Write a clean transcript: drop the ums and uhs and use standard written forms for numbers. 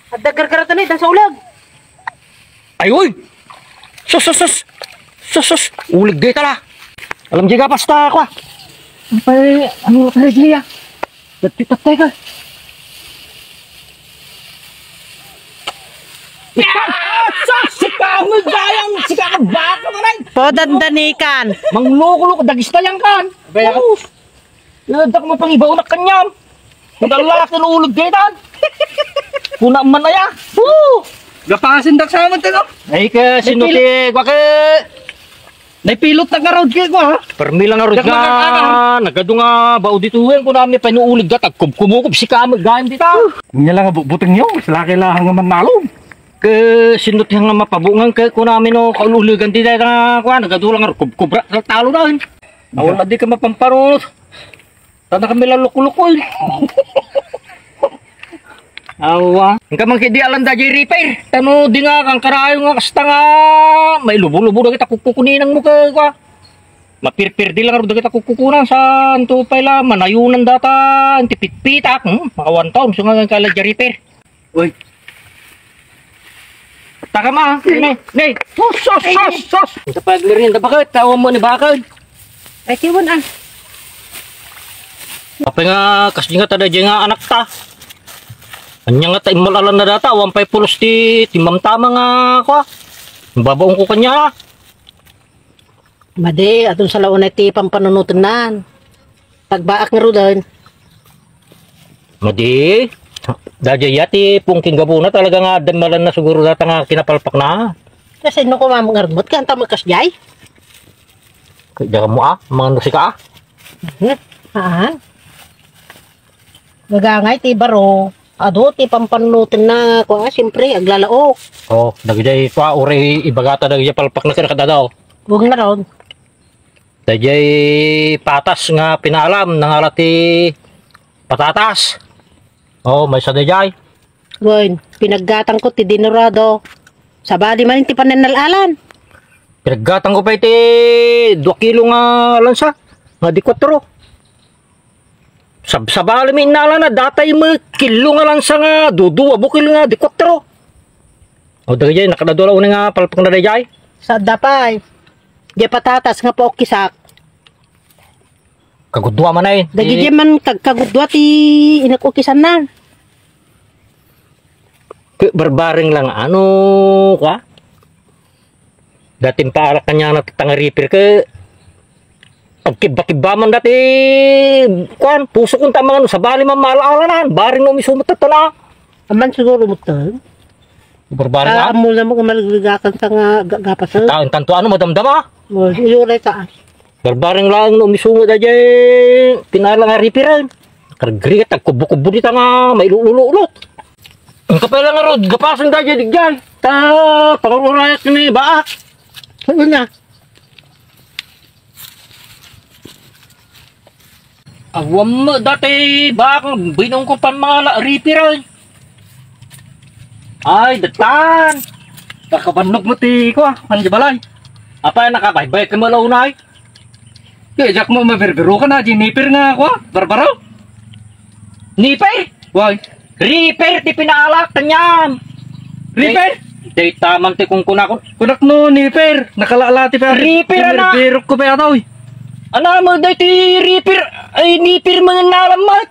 At dagar-garatan dan sa ulag. Ay, uy! Sus! Ulig di tala. Alam juga pasta ako. Sampai ano ka dia? Tatay ka. Sikamu sayang, sikamu baka manay. Podandanikan. Mangloko-loko dagis na yan kan. Baya. Nadak mo pang ibaw na kanyam. Naglalaki ng ulig di tan. Kuna man na ya. Gapasin dak sa amin tino. Ay ka sinuti kwa ka. Naipilot na karod kay ko ha. Permila nga rod nga. Nagado nga bao dituwen ko namin panuulig gatag kumukup si kamag gayon dita. Nya lang buteng nyo, laki lang nga manalo. Ke sinut yang nga mapabungan ke ko namin no kaululigan dita nga kuan nagado lang kubra sa talo na. Awon na di ka mapamparot. Tanda kami laluk-lukoy. Awa. Ang kamang hindi alam da jay repair. Tano di nga kang karayo nga kasta nga. May lubo-lubo na kita kukukuninang mo ka. Mapirpir di lang rin kita kukukunan sa antupay la. Manayunan data. Antipit-pitak. Mga 1 taon. So nga kala jay repair. Uy. Taka ma. Nay. Sos. Ito paglir niyan. Bakit? Tawa mo ni bakit? Ay kiwan ah. Apa nga kasi nga tada jay nga anak ta. Kanya nga tayo malalan na data, 1.5 pulos ti timam tama nga ako. Babaong ko kanya. Madi, atong sa laon ay tipang panunutan nan. Tagbaak nga rodan. Madi, dadya yati pungking gabuna talaga nga damalan na siguro data nga kinapalpak na. Kasi no ko mamangarmot ka, anta magkasjay. Kaya mo mga nusi ka Haan. Gagangay ti baro. Ado, ti pampanunutin na ako, siyempre, aglalaok. Oh, dagjay pa, uri ibagata dagjay palpak na kinakadadaw. Huwag na ron. Dagjay patas nga pinaalam, nangalati patatas. Oh, may sa dagjay. Goyn, pinaggatang ko ti dinurado. Sa bali man ti pananalalan. Pinaggatang ko pa iti 2 kilo nga lansa, nga di 4. Sa bali may inala na datay mo kilo nga lang sa nga dudu abo kilo nga di 4. O dagay nakadadula una nga palpang na dagay. Sa dapay. Di patatas nga po kisak. Kagudwa man ay. Dagi di man kagudwa ti inakukisan na. Barbaring lang ano ka? Dating paalak kanya na tangaripir ke pagkiba-kiba man dati kuan puso kong tama sa bali man malaalanan baring no misumata na Aman siguro mo to. barbaring nga Amo na mo malagakan sa nga gapasan. taon tanto ano madamdama Mo yuray ka. barbaring lang no misumata dyan pinala nga ripiran kargri tag kubo-kubo dita nga may lulululot ang kapela nga rod gapasan da dyan digyan ta pangururayat ni baak Ano na? awam mo dati baka binong ko pa mga ripiran ay datan Kakabanog mo ti ko manja balay. apa nakabaybay ka mo launay Kaya jak mo maberbero ka na jinipir nga ako. Barbaro. nipay Why? repair ti pinaalak kanyam Repair? day taman ti kung kunakon Kunak no nipir. Nakalala ti pa. Repair na. Berbero ko pa ito. ano mo day ti repair ay nipir mga nalamat